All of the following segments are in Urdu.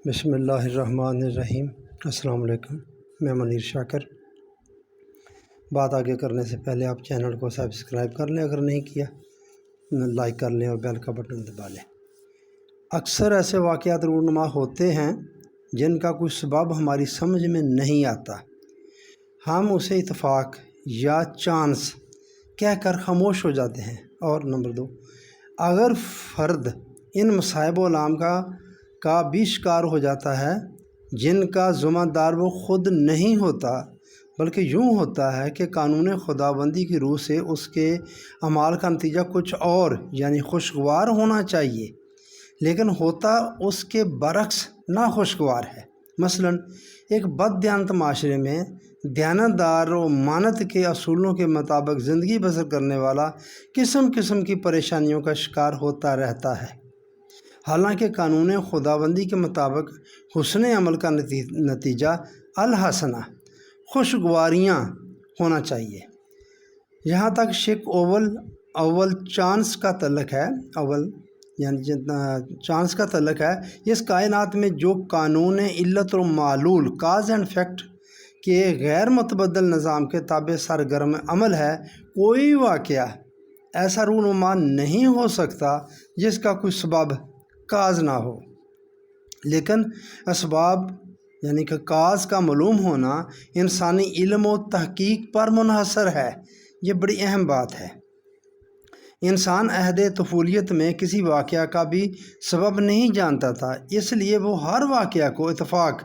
بسم اللہ الرحمن الرحیم۔ السلام علیکم، میں منیر شاکر۔ بات آگے کرنے سے پہلے آپ چینل کو سبسکرائب کر لیں، اگر نہیں کیا لائک کر لیں اور بیل کا بٹن دبا لیں۔ اکثر ایسے واقعات رونما ہوتے ہیں جن کا کوئی سبب ہماری سمجھ میں نہیں آتا، ہم اسے اتفاق یا چانس کہہ کر خاموش ہو جاتے ہیں۔ اور نمبر 2، اگر فرد ان مصائب و علام کا بھی شکار ہو جاتا ہے جن کا ذمہ دار وہ خود نہیں ہوتا، بلکہ یوں ہوتا ہے کہ قانون خداوندی کی روح سے اس کے اعمال کا نتیجہ کچھ اور یعنی خوشگوار ہونا چاہیے، لیکن ہوتا اس کے برعکس ناخوشگوار ہے۔ مثلا ایک بد دیانت معاشرے میں دیانتدار و مانت کے اصولوں کے مطابق زندگی بسر کرنے والا قسم قسم کی پریشانیوں کا شکار ہوتا رہتا ہے، حالانکہ قانون خداوندی کے مطابق حسن عمل کا نتیجہ الحسنہ خوشگواریاں ہونا چاہیے۔ جہاں تک شک اول چانس کا تعلق ہے، چانس کا تعلق ہے، اس کائنات میں جو قانون علت و معلول کاز اینڈ فیکٹ کے غیر متبدل نظام کے تابع سرگرم عمل ہے، کوئی واقعہ ایسا رونما نہیں ہو سکتا جس کا کوئی سبب کاز نہ ہو، لیکن اسباب یعنی کہ کاز کا معلوم ہونا انسانی علم و تحقیق پر منحصر ہے۔ یہ بڑی اہم بات ہے۔ انسان عہد طفولیت میں کسی واقعہ کا بھی سبب نہیں جانتا تھا، اس لیے وہ ہر واقعہ کو اتفاق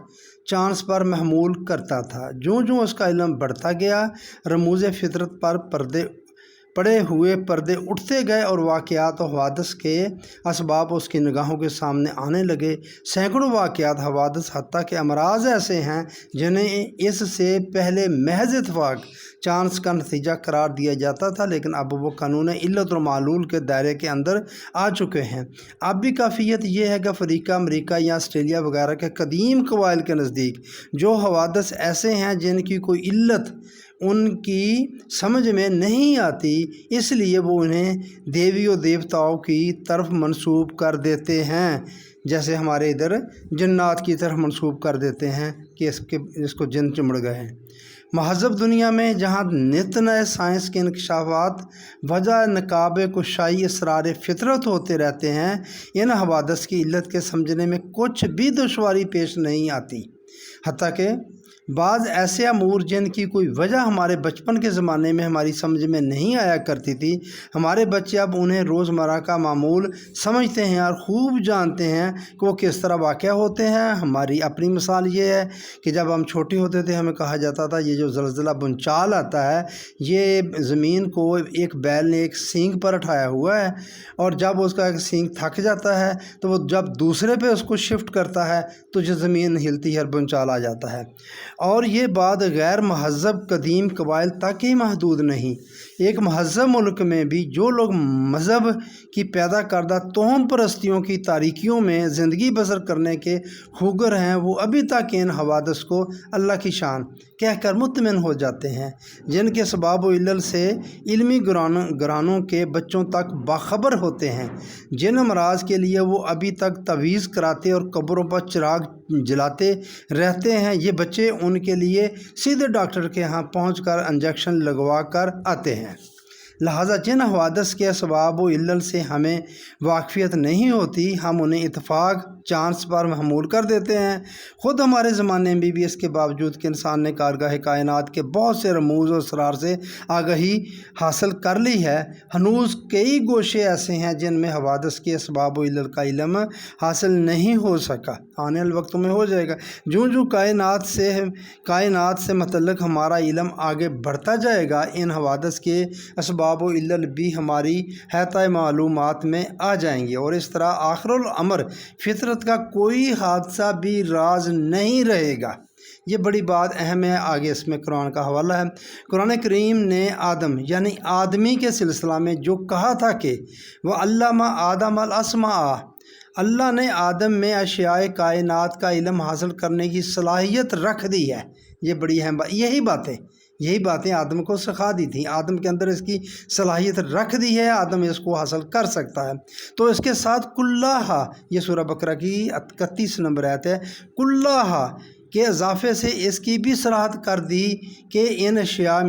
چانس پر محمول کرتا تھا۔ جوں اس کا علم بڑھتا گیا، رموز فطرت پر پڑے ہوئے پردے اٹھتے گئے اور واقعات و حوادث کے اسباب اس کی نگاہوں کے سامنے آنے لگے۔ سینکڑوں واقعات، حوادث، حتیٰ کہ امراض ایسے ہیں جنہیں اس سے پہلے محض اتفاق چانس کا نتیجہ قرار دیا جاتا تھا، لیکن اب وہ قانون علت و معلول کے دائرے کے اندر آ چکے ہیں۔ اب بھی کیفیت یہ ہے کہ افریقہ، امریکہ یا آسٹریلیا وغیرہ کے قدیم قبائل کے نزدیک جو حوادث ایسے ہیں جن کی کوئی علت ان کی سمجھ میں نہیں آتی، اس لیے وہ انہیں دیوی و دیوتاؤں کی طرف منسوب کر دیتے ہیں، جیسے ہمارے ادھر جنات کی طرف منسوب کر دیتے ہیں کہ اس کو جن چمڑ گئے ہیں۔ مہذب دنیا میں جہاں نت نئے سائنس کے انکشافات وجہ نقاب کشائی اسرار فطرت ہوتے رہتے ہیں، ان حوادث کی علت کے سمجھنے میں کچھ بھی دشواری پیش نہیں آتی۔ حتیٰ کہ بعض ایسے امور جن کی کوئی وجہ ہمارے بچپن کے زمانے میں ہماری سمجھ میں نہیں آیا کرتی تھی، ہمارے بچے اب انہیں روزمرہ کا معمول سمجھتے ہیں اور خوب جانتے ہیں کہ وہ کس طرح واقع ہوتے ہیں۔ ہماری اپنی مثال یہ ہے کہ جب ہم چھوٹے ہوتے تھے ہمیں کہا جاتا تھا یہ جو زلزلہ بنچال آتا ہے یہ زمین کو ایک بیل نے ایک سینگ پر اٹھایا ہوا ہے، اور جب اس کا ایک سینگ تھک جاتا ہے تو وہ جب دوسرے پہ اس کو شفٹ کرتا ہے تو جو زمین ہلتی ہے اور بنچال آ جاتا ہے۔ اور یہ بات غیر مہذب قدیم قبائل تک ہی محدود نہیں، ایک مہذب ملک میں بھی جو لوگ مذہب کی پیدا کردہ توہم پرستیوں کی تاریکیوں میں زندگی بسر کرنے کے خوگر ہیں، وہ ابھی تک ان حوادث کو اللہ کی شان کہہ کر مطمئن ہو جاتے ہیں، جن کے اسباب و علل سے علمی گرانوں کے بچوں تک باخبر ہوتے ہیں، جن امراض کے لیے وہ ابھی تک تعویذ کراتے اور قبروں پر چراغ جلاتے رہتے ہیں، یہ بچے ان کے لیے سیدھے ڈاکٹر کے ہاں پہنچ کر انجیکشن لگوا کر آتے ہیں۔ لہٰذا جن حوادث کے اسباب و علل سے ہمیں واقفیت نہیں ہوتی، ہم انہیں اتفاق چانس پر محمول کر دیتے ہیں۔ خود ہمارے زمانے میں بھی اس کے باوجود کہ انسان نے کارگاہ کائنات کے بہت سے رموز و اسرار سے آگاہی حاصل کر لی ہے، ہنوز کئی گوشے ایسے ہیں جن میں حوادث کے اسباب و علل کا علم حاصل نہیں ہو سکا۔ آنے والے وقتوں میں ہو جائے گا۔ جو کائنات سے متعلق ہمارا علم آگے بڑھتا جائے گا، ان حوادث کے اسباب و علل بھی ہماری حیطۂ معلومات میں آ جائیں گے، اور اس طرح آخر الامر فطرت کا کوئی حادثہ بھی راز نہیں رہے گا۔ یہ بڑی بات اہم ہے۔ آگے اس میں قرآن کا حوالہ ہے۔ قرآن کریم نے آدم یعنی آدمی کے سلسلہ میں جو کہا تھا کہ وَعَلَّمَ آدَمَ الْأَسْمَاءَ، اللہ نے آدم میں اشیاء کائنات کا علم حاصل کرنے کی صلاحیت رکھ دی ہے۔ یہ بڑی اہم بات، یہی باتیں آدم کو سکھا دی تھیں، آدم کے اندر اس کی صلاحیت رکھ دی ہے، آدم اس کو حاصل کر سکتا ہے۔ تو اس کے ساتھ کلہا، یہ سورہ بقرہ کی 31 نمبر آیت ہے، کلہا کے اضافے سے اس کی بھی صراحت کر دی کہ ان اشیاء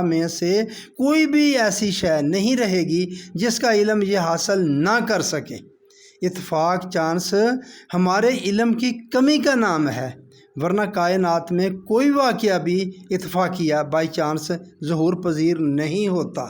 میں سے کوئی بھی ایسی شے نہیں رہے گی جس کا علم یہ حاصل نہ کر سکے۔ اتفاق چانس ہمارے علم کی کمی کا نام ہے، ورنہ کائنات میں کوئی واقعہ بھی اتفاقیہ بائی چانس ظہور پذیر نہیں ہوتا۔